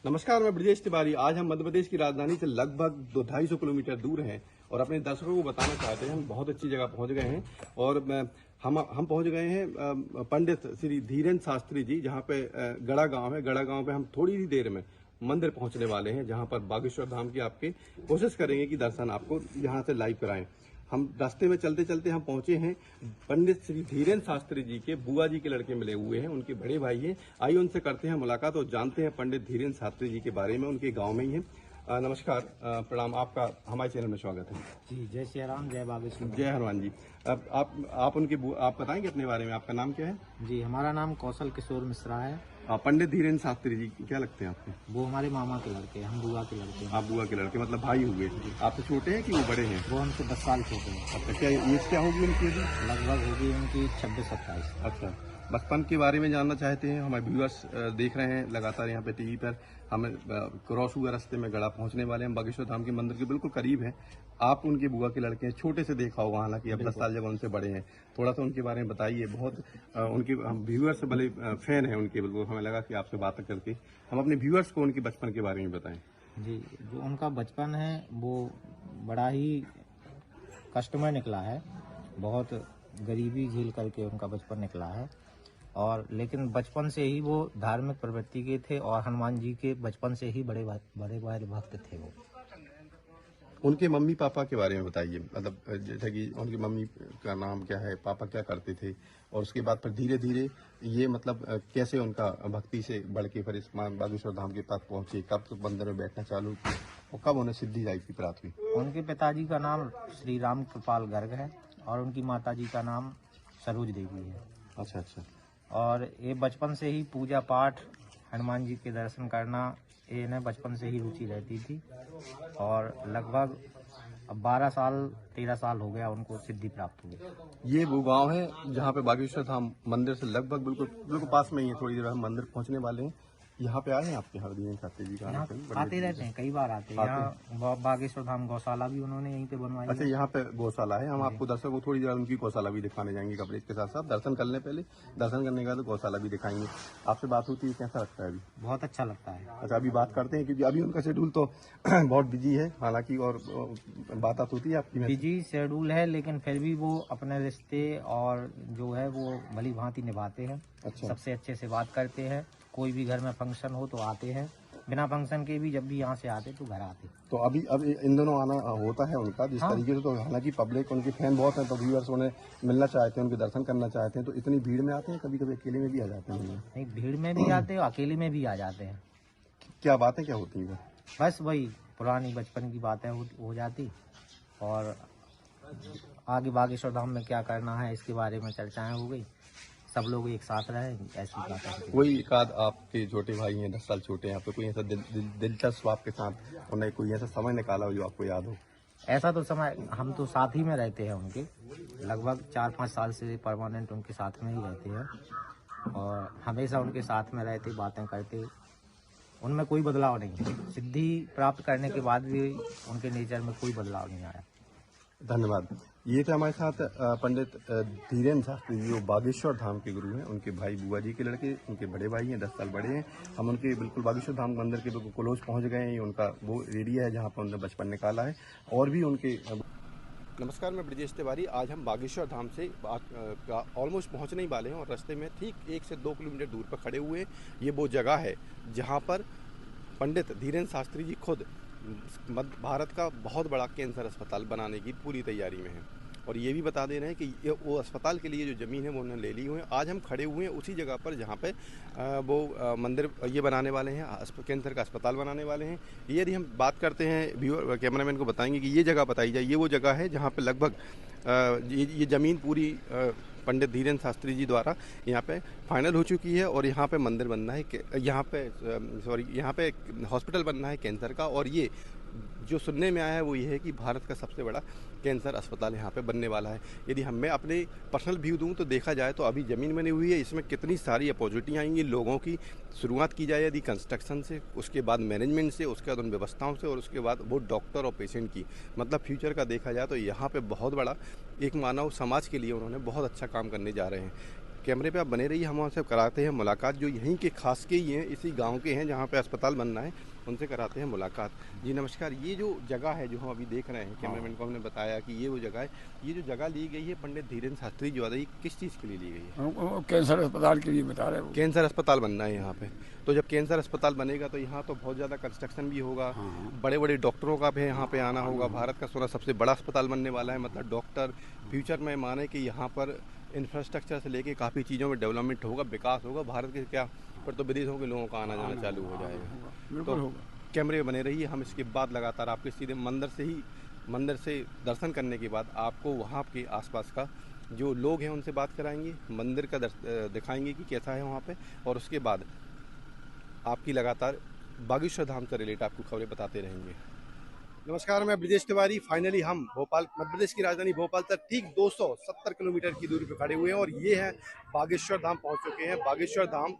नमस्कार, मैं ब्रजेश तिवारी। आज हम मध्य प्रदेश की राजधानी से लगभग 250 किलोमीटर दूर हैं और अपने दर्शकों को बताना चाहते हैं हम बहुत अच्छी जगह पहुंच गए हैं। और हम पहुंच गए हैं पंडित श्री धीरेन्द्र शास्त्री जी, जहां पे गड़ा गांव है। गड़ा गांव पे हम थोड़ी ही देर में मंदिर पहुंचने वाले हैं, जहां पर बागेश्वर धाम की आपके कोशिश करेंगे कि दर्शन आपको यहाँ से लाइव कराएं। हम रास्ते में चलते चलते हम पहुंचे हैं पंडित श्री धीरेन्द्र शास्त्री जी के बुआ जी के लड़के मिले हुए हैं, उनके बड़े भाई हैं। आइए उनसे करते हैं मुलाकात और जानते हैं पंडित धीरेन्द्र शास्त्री जी के बारे में। उनके गांव में ही है। नमस्कार, प्रणाम, आपका हमारे चैनल में स्वागत है जी। जय श्री राम, जय बागेश्वर, जय हनुमान जी। अब आप बताएंगे अपने बारे में, आपका नाम क्या है? जी। हमारा नाम कौशल किशोर मिश्रा है। पंडित धीरेन्द्र शास्त्री जी क्या लगते हैं आपके? वो हमारे मामा के लड़के, हम बुआ के लड़के हैं। आप बुआ के लड़के, मतलब भाई हुए। आपसे छोटे हैं कि वो बड़े हैं? वो हमसे 10 साल छोटे हैं। अच्छा, क्या एज क्या होगी उनकी अभी? लगभग होगी उनकी 26-27। अच्छा, बचपन के बारे में जानना चाहते हैं। हमारे व्यूअर्स देख रहे हैं लगातार यहाँ पे टीवी पर। हमें क्रॉस हुआ रास्ते में गड़ा पहुंचने वाले हैं। बागेश्वर धाम के मंदिर के बिल्कुल करीब है। आप उनके बुआ के लड़के हैं, छोटे से देखा होगा, हालांकि अब 10 साल जब उनसे बड़े हैं। थोड़ा सा उनके बारे में बताइए। बहुत उनके हम व्यूअर्स बड़े फैन हैं उनके, बिल्कुल। हमें लगा कि आपसे बात करके हम अपने व्यूअर्स को उनके बचपन के बारे में बताएं। जी, जो उनका बचपन है वो बड़ा ही कष्टमय निकला है। बहुत गरीबी झेल करके उनका बचपन निकला है। और लेकिन बचपन से ही वो धार्मिक प्रवृत्ति के थे और हनुमान जी के बचपन से ही बड़े भक्त थे वो। उनके मम्मी पापा के बारे में बताइए, मतलब जैसे कि उनकी मम्मी का नाम क्या है, पापा क्या करते थे, और उसके बाद फिर धीरे धीरे ये मतलब कैसे उनका भक्ति से बढ़ के फिर इस बागेश्वर धाम के पास पहुंचे, कब तक मंदिर में बैठना चालू किया और कब उन्हें सिद्धि लाइफ की प्राप्त हुई? उनके पिताजी का नाम श्री राम कृपाल गर्ग है और उनकी माताजी का नाम सरोज देवी है। अच्छा अच्छा। और ये बचपन से ही पूजा पाठ, हनुमान जी के दर्शन करना, ये इन्हें बचपन से ही रुचि रहती थी। और लगभग 12 साल 13 साल हो गया उनको सिद्धि प्राप्त हुई। ये वो गांव है जहाँ पे बागेश्वर धाम मंदिर से लगभग बिल्कुल पास में ही है। थोड़ी देर हम मंदिर पहुंचने वाले हैं। यहाँ पे आए हैं आपके हरदीन शास्त्री जी का? यहाँ आते रहते हैं, कई बार आते हैं। यहाँ बागेश्वर धाम गौशाला भी उन्होंने यहीं पे बनवाई है। अच्छा, यहाँ पे गौशाला है। हम आपको दर्शकों को थोड़ी देर उनकी गौशाला भी दिखाने जाएंगे कवरेज के साथ साथ। दर्शन करने पहले, दर्शन करने के बाद गौशाला भी दिखाएंगे। आपसे बात होती है, कैसा लगता है अभी? बहुत अच्छा लगता है। अच्छा, अभी बात करते हैं क्योंकि अभी उनका शेड्यूल तो बहुत बिजी है हालांकि, और बात होती है आपकी? बिजी शेड्यूल है लेकिन फिर भी वो अपने रिश्ते और जो है वो भली भांति निभाते हैं। अच्छा। सबसे अच्छे से बात करते हैं। कोई भी घर में फंक्शन हो तो आते हैं, बिना फंक्शन के भी जब भी यहाँ से आते तो घर आते। तो अभी इन दोनों आना होता है उनका जिस तरीके से, तो हालांकि पब्लिक उनके फैन बहुत हैं, तो व्यूअर्स उन्हें मिलना चाहते हैं, उनके दर्शन करना चाहते हैं, तो इतनी भीड़ में आते हैं? कभी कभी अकेले में भी आ जाते हैं? नहीं, भीड़ में भी आते हैं, अकेले में भी आ जाते हैं। क्या बातें क्या होती हैं? बस वही पुरानी बचपन की बातें हो जाती और आगे बागेश्वर धाम में क्या करना है इसके बारे में चर्चाएं हो गई। सब लोग एक साथ रहे, ऐसी बात है। कोई एक आध आपके छोटे भाई हैं, 10 साल छोटे हैं आपको, कोई ऐसा दिलचस्प आपके साथ उन्हें कोई ऐसा समय निकाला हो जो आपको याद हो? ऐसा तो समय, हम तो साथ ही में रहते हैं उनके, लगभग 4-5 साल से परमानेंट उनके साथ में ही रहते हैं और हमेशा उनके साथ में रहते, बातें करते। उनमें कोई बदलाव नहीं है। सिद्धि प्राप्त करने के बाद भी उनके नेचर में कोई बदलाव नहीं आया। धन्यवाद। ये थे हमारे साथ पंडित धीरेन्द्र शास्त्री जी, वो बागेश्वर धाम के गुरु हैं। उनके भाई बुआ जी के लड़के, उनके बड़े भाई हैं, 10 साल बड़े हैं। हम उनके बिल्कुल बागेश्वर धाम मंदिर के बिल्कुल क्लोज पहुंच गए हैं। ये उनका वो एरिया है जहां पर उन्होंने बचपन निकाला है। और भी उनके नमस्कार, मैं ब्रजेश तिवारी। आज हम बागेश्वर धाम से ऑलमोस्ट पहुंचने ही वाले हैं और रास्ते में ठीक 1 से 2 किलोमीटर दूर पर खड़े हुए हैं। ये वो जगह है जहाँ पर पंडित धीरेन्द्र शास्त्री जी खुद मध्य भारत का बहुत बड़ा कैंसर अस्पताल बनाने की पूरी तैयारी में है। और ये भी बता दे रहे हैं कि वो अस्पताल के लिए जो ज़मीन है वो उन्होंने ले ली हुई है। आज हम खड़े हुए हैं उसी जगह पर जहाँ पे वो मंदिर ये बनाने वाले हैं, कैंसर का अस्पताल बनाने वाले हैं। ये यदि हम बात करते हैं, व्यूअर कैमरामैन को बताएंगे कि ये जगह बताई जाए। ये वो जगह है जहाँ पे लगभग ये ज़मीन पूरी पंडित धीरेन्द्र शास्त्री जी द्वारा यहाँ पे फाइनल हो चुकी है और यहाँ पे मंदिर बनना है, यहाँ पे हॉस्पिटल बनना है कैंसर का। और ये जो सुनने में आया है वो ये है कि भारत का सबसे बड़ा कैंसर अस्पताल यहाँ पे बनने वाला है। यदि मैं अपने पर्सनल व्यू दूँ तो देखा जाए तो अभी ज़मीन बनी हुई है, इसमें कितनी सारी अपॉर्चुनिटी आएंगी लोगों की। शुरुआत की जाए यदि कंस्ट्रक्शन से, उसके बाद मैनेजमेंट से, उसके बाद उन व्यवस्थाओं से, और उसके बाद वो डॉक्टर और पेशेंट की, मतलब फ्यूचर का देखा जाए तो यहाँ पर बहुत बड़ा एक मानव समाज के लिए उन्होंने बहुत अच्छा काम करने जा रहे हैं। कैमरे पे आप बने रहिए, हम उनसे कराते हैं मुलाकात, जो यहीं के खास के ही हैं, इसी गांव के हैं जहां पे अस्पताल बनना है, उनसे कराते हैं मुलाकात। जी नमस्कार। ये जो जगह है जो हम अभी देख रहे हैं, कैमरामैन को हमने बताया कि ये वो जगह है, ये जो जगह ली गई है पंडित धीरेन्द्र शास्त्री जी द्वारा, ये किस चीज़ के लिए ली गई है? वो कैंसर अस्पताल के लिए बता रहे हो। कैंसर अस्पताल बनना है यहाँ पे। तो जब कैंसर अस्पताल बनेगा तो यहाँ तो बहुत ज़्यादा कंस्ट्रक्शन भी होगा, बड़े बड़े डॉक्टरों का भी यहाँ पे आना होगा। भारत का सोना सबसे बड़ा अस्पताल बनने वाला है, मतलब डॉक्टर फ्यूचर में माने कि यहाँ पर इंफ्रास्ट्रक्चर से लेके काफ़ी चीज़ों में डेवलपमेंट होगा, विकास होगा। भारत के क्या पर तो विदेशों के लोगों का आना जाना चालू हो जाएगा। बिल्कुल होगा। कैमरे बने रहिए, हम इसके बाद लगातार आपके सीधे मंदिर से दर्शन करने के बाद आपको वहाँ के आसपास का जो लोग हैं उनसे बात कराएंगे, मंदिर का दिखाएंगे कि कैसा है वहाँ पे, और उसके बाद आपकी लगातार बागेश्वर धाम से रिलेटेड आपको खबरें बताते रहेंगे। नमस्कार, मैं ब्रिजेश तिवारी। फाइनली हम भोपाल, मध्य प्रदेश की राजधानी भोपाल से ठीक 270 किलोमीटर की दूरी पर खड़े हुए हैं और ये है बागेश्वर धाम पहुंच चुके हैं। बागेश्वर धाम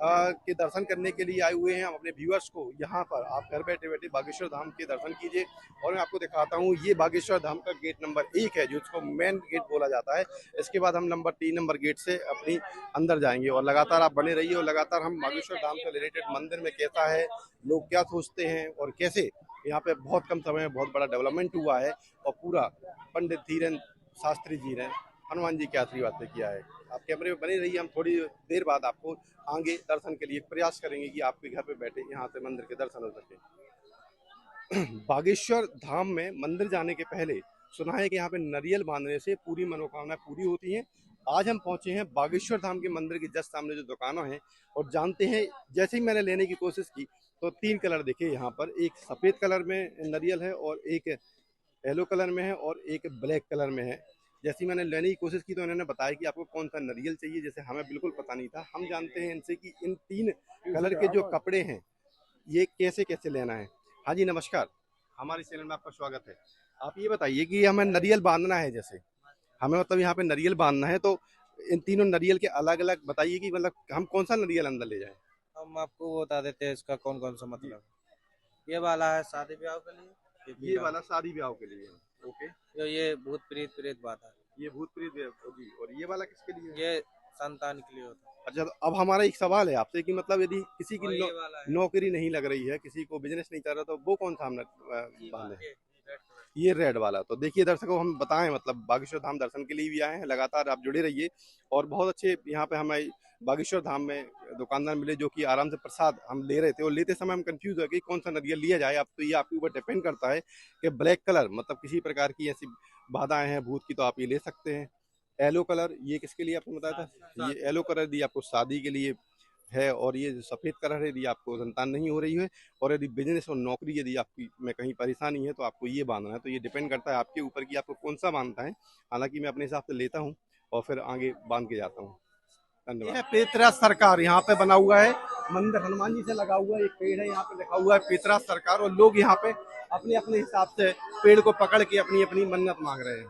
के दर्शन करने के लिए आए हुए हैं हम अपने व्यूअर्स को। यहाँ पर आप घर बैठे बैठे बागेश्वर धाम के दर्शन कीजिए और मैं आपको दिखाता हूँ, ये बागेश्वर धाम का गेट नंबर 1 है, जो इसको मेन गेट बोला जाता है। इसके बाद हम नंबर 3 नंबर गेट से अपनी अंदर जाएंगे और लगातार आप बने रहिए और लगातार हम बागेश्वर धाम से रिलेटेड मंदिर में कैसा है, लोग क्या सोचते हैं और कैसे यहाँ पे बहुत कम समय में बहुत बड़ा डेवलपमेंट हुआ है और पूरा पंडित धीरेन्द्र शास्त्री जी ने हनुमान जी के आशीर्वाद से किया है। आप कैमरे में बने रहिए, हम थोड़ी देर बाद आपको आगे दर्शन के लिए प्रयास करेंगे कि आपके घर पे बैठे यहाँ से मंदिर के दर्शन हो सके। बागेश्वर धाम में मंदिर जाने के पहले सुना है कि यहाँ पे नारियल बांधने से पूरी मनोकामनाएं पूरी होती हैं। आज हम पहुंचे हैं बागेश्वर धाम के मंदिर के जस्ट सामने जो दुकानें हैं और जानते हैं, जैसे ही मैंने लेने की कोशिश की तो 3 कलर देखे यहाँ पर, एक सफ़ेद कलर में नारियल है और एक येलो कलर में है और एक ब्लैक कलर में है। जैसे मैंने लेने की कोशिश की तो इन्होंने बताया कि आपको कौन सा नारियल चाहिए, जैसे हमें बिल्कुल पता नहीं था। हम जानते हैं इनसे कि इन 3 कलर के जो कपड़े हैं ये कैसे कैसे लेना है। हाँ जी नमस्कार, हमारे चैनल में आपका स्वागत है। आप ये बताइए कि हमें नारियल बांधना है, जैसे हमें मतलब यहाँ पे नारियल बांधना है, तो इन तीनों नारियल के अलग अलग बताइए कि मतलब हम कौन सा नारियल अंदर ले जाएं। हम आपको बता देते हैं इसका कौन कौन सा मतलब। ये वाला है शादी ब्याह के लिए, ये वाला शादी ब्याह के लिए है। ओके। जो ये भूत प्रेत बात है, ये भूत प्रेत जी। और ये वाला किसके लिए है? ये संतान के लिए होता है। अच्छा, तो अब हमारा एक सवाल है आपसे कि मतलब यदि किसी की ये वाला है। नौकरी नहीं लग रही है, किसी को बिजनेस नहीं चल रहा, तो वो कौन सा हमने बांधे? ये रेड वाला। तो देखिए दर्शकों, हम बताएं मतलब बागेश्वर धाम दर्शन के लिए भी आए हैं, लगातार आप जुड़े रहिए। और बहुत अच्छे यहाँ पे हमें बागेश्वर धाम में दुकानदार मिले जो कि आराम से प्रसाद हम ले रहे थे और लेते समय हम कंफ्यूज हो गए कौन सा नारियल लिया जाए। अब तो ये आपके ऊपर डिपेंड करता है कि ब्लैक कलर मतलब किसी प्रकार की ऐसी बाधाएं हैं भूत की तो आप ये ले सकते हैं। येलो कलर ये किसके लिए आपने बताया था? ये येलो कलर यदि आपको शादी के लिए है और ये सफ़ेद कलर है यदि आपको संतान नहीं हो रही है, और यदि बिजनेस और नौकरी यदि आपकी में कहीं परेशानी है तो आपको ये बांधना है। तो ये डिपेंड करता है आपके ऊपर कि आपको कौन सा बांधता है। हालांकि मैं अपने हिसाब से लेता हूँ और फिर आगे बांध के जाता हूँ। धन्यवाद। पेतराज सरकार यहाँ पे बना हुआ है, मंदिर हनुमान जी से लगा हुआ है, एक पेड़ है यहाँ पे लिखा हुआ है पेतराज सरकार, और लोग यहाँ पे अपने अपने हिसाब से पेड़ को पकड़ के अपनी अपनी मन्नत मांग रहे हैं।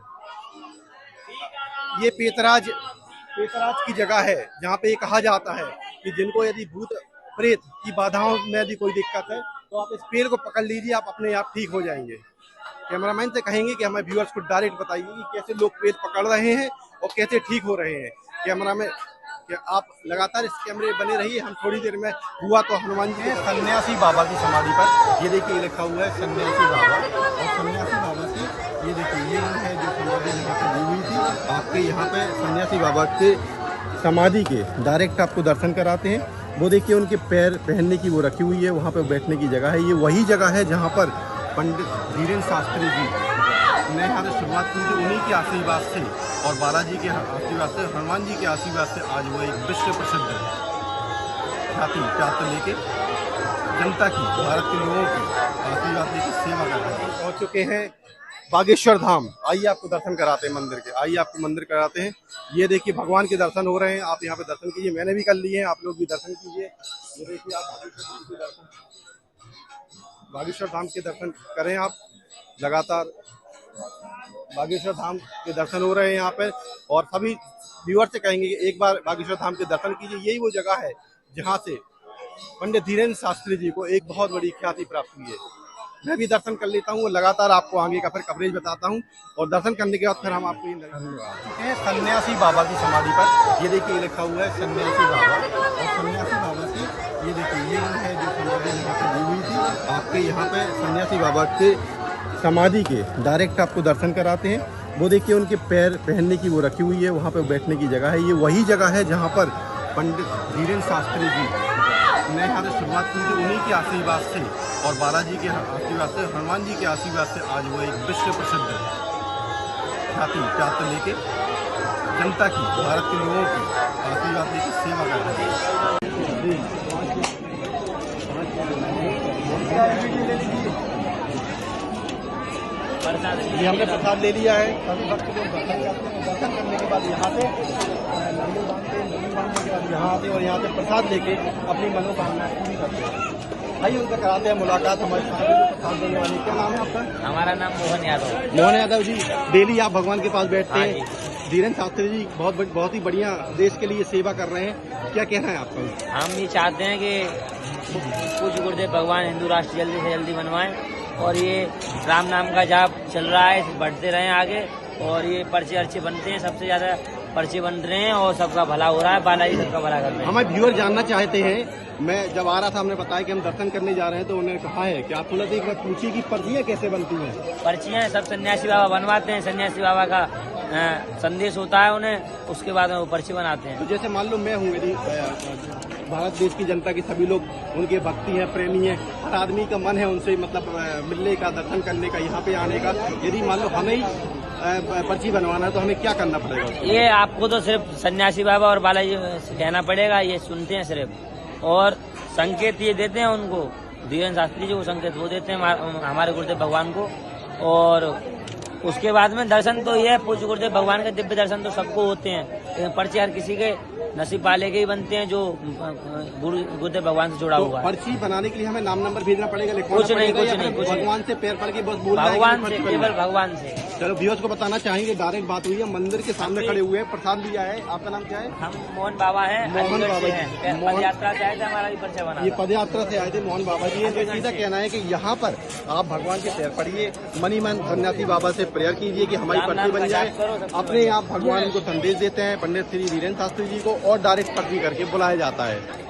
ये पेतराज की जगह है जहाँ पे ये कहा जाता है कि जिनको यदि भूत प्रेत की बाधाओं में यदि कोई दिक्कत है तो आप इस पेड़ को पकड़ लीजिए, आप अपने आप ठीक हो जाएंगे। कैमरामैन से कहेंगे कि हमें व्यूअर्स को डायरेक्ट बताइए कि कैसे लोग पेड़ पकड़ रहे हैं और कैसे ठीक हो रहे हैं। कैमरामैन आप लगातार इस कैमरे बने रहिए, हम थोड़ी देर में हुआ तो हनुमान जी के सन्यासी बाबा की समाधि पर ये देखिए लिखा हुआ है सन्यासी बाबा, और सन्यासी बाबा की ये देखिए ये है जो समाधि यहाँ पे दी हुई थी। आपके यहाँ पे सन्यासी बाबा के समाधि के डायरेक्ट आपको दर्शन कराते हैं। वो देखिए उनके पैर पहनने की वो रखी हुई है, वहाँ पे बैठने की जगह है। ये वही जगह है जहाँ पर पंडित धीरेन्द्र शास्त्री जी ने यहाँ से शुरुआत की थी, उन्हीं के आशीर्वाद से और बालाजी के आशीर्वाद से, हनुमान जी के आशीर्वाद से आज वो एक विश्व प्रसिद्ध ख्याति लेके जनता की, भारत के लोगों की आशीर्वाद लेके सेवा कर रहे हैं। पहुँच चुके हैं बागेश्वर धाम। आइए आपको दर्शन कराते हैं मंदिर के, आइए आपको मंदिर कराते हैं। ये देखिए भगवान के दर्शन हो रहे हैं, आप यहाँ पे दर्शन कीजिए, मैंने भी कर लिए हैं, आप लोग भी दर्शन कीजिए। ये देखिए आप बागेश्वर धाम के दर्शन करें, आप लगातार बागेश्वर धाम के दर्शन हो रहे हैं यहाँ पे। और सभी व्यूअर से कहेंगे कि एक बार बागेश्वर धाम के दर्शन कीजिए। यही वो जगह है जहाँ से पंडित धीरेन्द्र शास्त्री जी को एक बहुत बड़ी ख्याति प्राप्त हुई है। मैं भी दर्शन कर लेता हूँ, लगातार आपको आगे का फिर कवरेज बताता हूँ और दर्शन करने के बाद फिर हम आपको ये सन्यासी बाबा की समाधि पर ये देखिए लिखा हुआ है सन्यासी बाबा, और सन्यासी बाबा की ये देखिए ये है जो समाधि यहाँ पे दी हुई थी। आपके यहाँ पे सन्यासी बाबा के समाधि के डायरेक्ट आपको दर्शन कराते हैं। वो देखिए उनके पैर पहनने की वो रखी हुई है, वहाँ पे बैठने की जगह है। ये वही जगह है जहाँ पर पंडित धीरेन्द्र शास्त्री जी ने यहाँ से शुरुआत की थी। उन्हीं के आशीर्वाद से और बालाजी के आशीर्वाद से, हनुमान जी के आशीर्वाद से आज वो एक विश्व प्रसिद्ध ख्याति लेके जनता की, भारत के लोगों की आशीर्वाद लेके सेवा कर रहे हैं। ये हमने प्रसाद ले लिया है। सभी भक्त लोग दर्शन करते हैं, दर्शन करने के बाद यहाँ पे नंदी बांधने के बाद यहाँ आते और यहाँ से प्रसाद लेके अपनी मनोकामनाएं पूरी करते हैं। आइए उनसे कराते हैं मुलाकात। हमारे साथ प्रसाद देने वाले, क्या नाम है आपका? हमारा नाम मोहन यादव। मोहन यादव जी, डेली आप भगवान के पास बैठते हैं। धीरेन्द्र शास्त्री जी बहुत ही बढ़िया देश के लिए सेवा कर रहे हैं, क्या कहना है आपका? हम ये चाहते हैं कि पूज्य गुरुदेव भगवान हिंदू राष्ट्र जल्दी से जल्दी बनवाएं और ये राम नाम का जाप चल रहा है, इसे बढ़ते रहें आगे और ये पर्चे अर्चे बनते हैं, सबसे ज्यादा पर्चे बन रहे हैं और सबका भला हो रहा है। बालाजी सबका भला कर रहे हैं। हमारे व्यूअर जानना चाहते हैं, मैं जब आ रहा था हमने बताया कि हम दर्शन करने जा रहे हैं तो उन्होंने कहा है कि आप थोड़ा एक बार पूछिए कि पर्चियाँ कैसे बनती हैं। पर्चियाँ सब सन्यासी बाबा बनवाते हैं, सन्यासी बाबा का संदेश होता है उन्हें, उसके बाद में वो पर्ची बनाते हैं। तो जैसे मान लो मैं हूँ, यदि भारत देश की जनता की सभी लोग उनके भक्ति हैं, प्रेमी हैं, हर आदमी का मन है उनसे मतलब मिलने का, दर्शन करने का, यहाँ पे आने का। यदि मान लो हमें ही पर्ची बनवाना है तो हमें क्या करना पड़ेगा? ये आपको तो सिर्फ सन्यासी बाबा और बालाजी से कहना पड़ेगा, ये सुनते हैं सिर्फ और संकेत ये देते हैं उनको। धीरेन्द्र शास्त्री जी को संकेत वो देते हैं हमारे गुरुदेव भगवान को, और उसके बाद में दर्शन तो ये पूज्य गुरुदेव भगवान के दिव्य दर्शन तो सबको होते हैं, लेकिन पर्ची हर किसी के नसीब वाले के ही बनते हैं जो गुरुदेव भगवान से जुड़ा हुआ है। पर्ची बनाने के लिए हमें नाम नंबर भेजना पड़ेगा? कुछ नहीं, भगवान से पैर पड़ के बस बोलना है, भगवान से, केवल भगवान से। चलो व्यूअर्स को बताना चाहेंगे, डायरेक्ट बात हुई है, मंदिर के सामने खड़े हुए हैं, प्रसाद लिया है। आपका नाम क्या है? हम मोहन बाबा हैं, मोहन बाबा हैं। पद यात्रा से आए थे, हमारा भी पर्चा बना। ये पद यात्रा से आए थे मोहन बाबा जी। ये सीधा कहना है कि यहाँ पर आप भगवान के पैर पड़िए, मनी मन सन्यासी बाबा से प्रेयर कीजिए कि हमारी पर्ची बन जाए। अपने आप भगवान को संदेश देते हैं पंडित श्री धीरेन्द्र शास्त्री जी को और डायरेक्ट पर्ची करके बुलाया जाता है।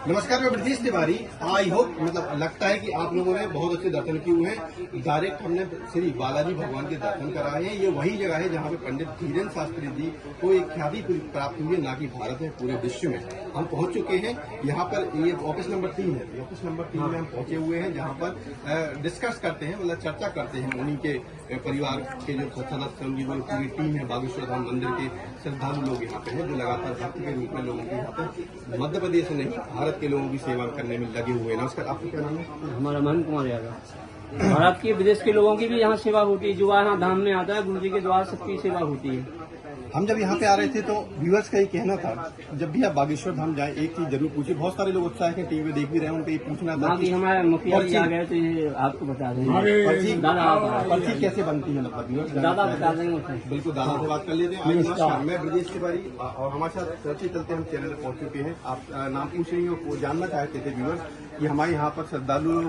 नमस्कार, मैं ब्रजेश तिवारी। आई होप मतलब लगता है कि आप लोगों ने बहुत अच्छे दर्शन किए हुए हैं। डायरेक्ट हमने श्री बालाजी भगवान के दर्शन कराए हैं। ये वही जगह है जहाँ पे पंडित धीरेन्द्र शास्त्री जी को एक ख्याति प्राप्त हुई है, ना कि भारत में पूरे विश्व में। हम पहुंच चुके हैं यहाँ पर, ये ऑफिस नंबर 3 है। ऑफिस नंबर 3 में हम पहुंचे हुए हैं, जहाँ पर डिस्कस करते हैं, मतलब चर्चा करते हैं उन्हीं के परिवार के जो सदस्य, उनकी पूरी टीम है। बागेश्वर धाम मंदिर के श्रद्धालु लोग यहाँ पे हैं जो लगातार भक्त के रूप में लोगों के यहाँ पे मध्य प्रदेश में नहीं, भारत के लोगों की सेवा करने में लगे हुए हैं। नमस्कार, आपका क्या नाम है? हमारा मोहन कुमार यादव। भारत के विदेश के लोगों की भी यहाँ सेवा होती है, जो यहाँ धाम में आता है गुरु जी के द्वारा सबकी सेवा होती है। हम जब यहाँ पे आ रहे थे तो व्यूअर्स का ये कहना था, जब भी आप बागेश्वर धाम जाए एक चीज जरूर पूछिए। बहुत सारे लोग उत्साह है, टीवी देख भी रहे हैं, उनका ये पूछना था कि हमारे मुखिया जी आ गए तो ये आपको बता देंगे पर्ची कैसे बनती है, मतलब व्यूअर्स दादा बता देंगे। बिल्कुल, दादा से बात कर लेते हैं। नमस्कार, मैं ब्रजेश तिवारी और हमारे साथ चलते चलते हम चैनल पर पहुंच चुके हैं। आप नाम पूछ रही हो, वो जानना चाहते थे व्यूअर्स कि हमारे यहाँ पर श्रद्धालु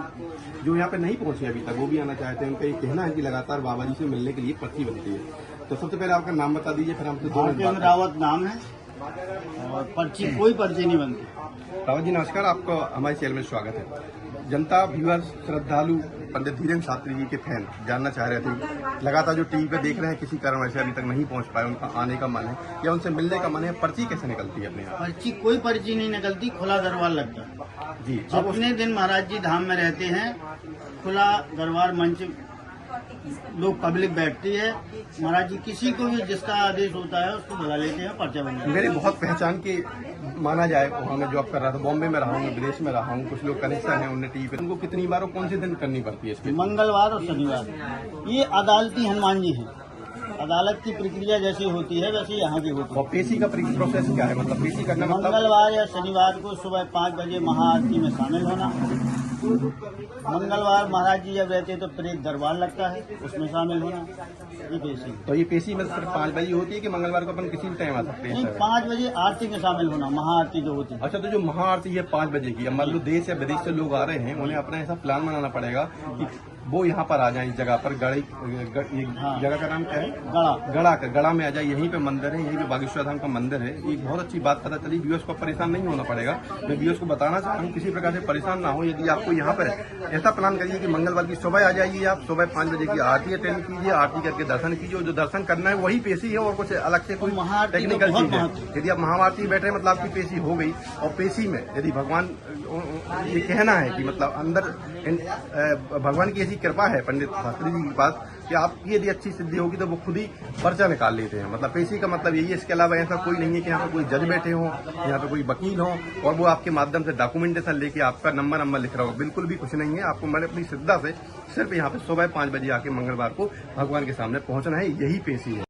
जो यहाँ पे नहीं पहुंचे अभी तक, वो भी आना चाहते हैं। उनका ये कहना है कि लगातार बाबा जी से मिलने के लिए पर्ची बनती है। तो सबसे पहले आपका नाम बता दीजिए, फिर हमसे 2 मिनट रावत नाम है और पर्ची कोई पर्ची नहीं बनती। रावत जी नमस्कार, आपको हमारे चैनल में स्वागत है। जनता, व्यूअर्स, श्रद्धालु, पंडित धीरेन्द्र शास्त्री जी के फैन जानना चाह रहे थे, लगातार जो टीवी पे देख रहे हैं, किसी कारण वैसे अभी तक नहीं पहुंच पाए, उनका आने का मन है या उनसे मिलने का मन है, पर्ची कैसे निकलती है अपने यहाँ? पर्ची कोई पर्ची नहीं निकलती, खुला दरबार लगता है जी। जितने दिन महाराज जी धाम में रहते हैं, खुला दरबार मंच लोग पब्लिक बैठती है। महाराज जी किसी को भी जिसका आदेश होता है उसको बुला लेते हैं, पर्चा बन जाता है। मेरी बहुत पहचान की माना जाए, वहाँ मैं जॉब कर रहा था, बॉम्बे में रहा हूँ, विदेश में रहा हूँ, कुछ लोग कनेक्शन है उन्हें टीवी पे। उनको कितनी बार और कौन से दिन करनी पड़ती है इसमें? मंगलवार और शनिवार। ये अदालती हनुमान जी है, अदालत की प्रक्रिया जैसी होती है वैसे यहाँ की होती है। और पेशी का प्रोसेस क्या है, मतलब पेशी करना मतलब? मंगलवार या शनिवार को सुबह 5 बजे महाआरती में शामिल होना, मंगलवार महाराज जी जब रहते हैं तो प्रेत दरबार लगता है, उसमें शामिल होना, ये पेशी। तो ये पेशी में सिर्फ 5 बजे होती है कि मंगलवार को अपन किसी भी टाइम आ सकते नहीं, हैं सर? 5 बजे आरती में शामिल होना, महाआरती जो होती है। अच्छा, तो जो महाआरती है 5 बजे की, अब मान लो देश या विदेश से लोग आ रहे हैं, उन्हें अपना ऐसा प्लान बनाना पड़ेगा कि वो यहाँ पर आ जाए, इस जगह पर ये हाँ। जगह का नाम क्या है? गड़ा। गड़ा में आ जाए। यहीं पे मंदिर है, यहीं पे बागेश्वर धाम का मंदिर है। एक बहुत अच्छी बात पता चली, व्यूअर्स को परेशान नहीं होना पड़ेगा। मैं व्यूअर्स को बताना चाहता हूँ, किसी प्रकार से परेशान ना हो। यदि आपको यहाँ पर ऐसा प्लान करिए कि मंगलवार की सुबह आ जाइए, आप सुबह 5 बजे की आरती अटेंड कीजिए, आरती करके दर्शन कीजिए। जो दर्शन करना है वही पेशी है, और कुछ अलग से कोई महाआरती टेक्निकल बहुत चीज है। महत्व। यदि आप महाआरती बैठे मतलब आपकी पेशी हो गई, और पेशी में यदि भगवान, ये कहना है कि मतलब अंदर भगवान की ऐसी कृपा है पंडित शास्त्री जी के पास कि आपकी यदि अच्छी सिद्धि होगी तो वो खुद ही पर्चा निकाल लेते हैं। मतलब पेशी का मतलब यही है। इसके अलावा ऐसा कोई नहीं है कि यहाँ पे कोई जज बैठे हों, यहाँ पे कोई वकील हो और वो आपके माध्यम से डॉक्यूमेंटेशन लेके आपका नंबर लिख रहा हो। बिल्कुल भी कुछ नहीं है। आपको मैंने अपनी श्रद्धा से सिर्फ यहाँ पे सुबह 5 बजे आके मंगलवार को भगवान के सामने पहुंचना है, यही पेशी है।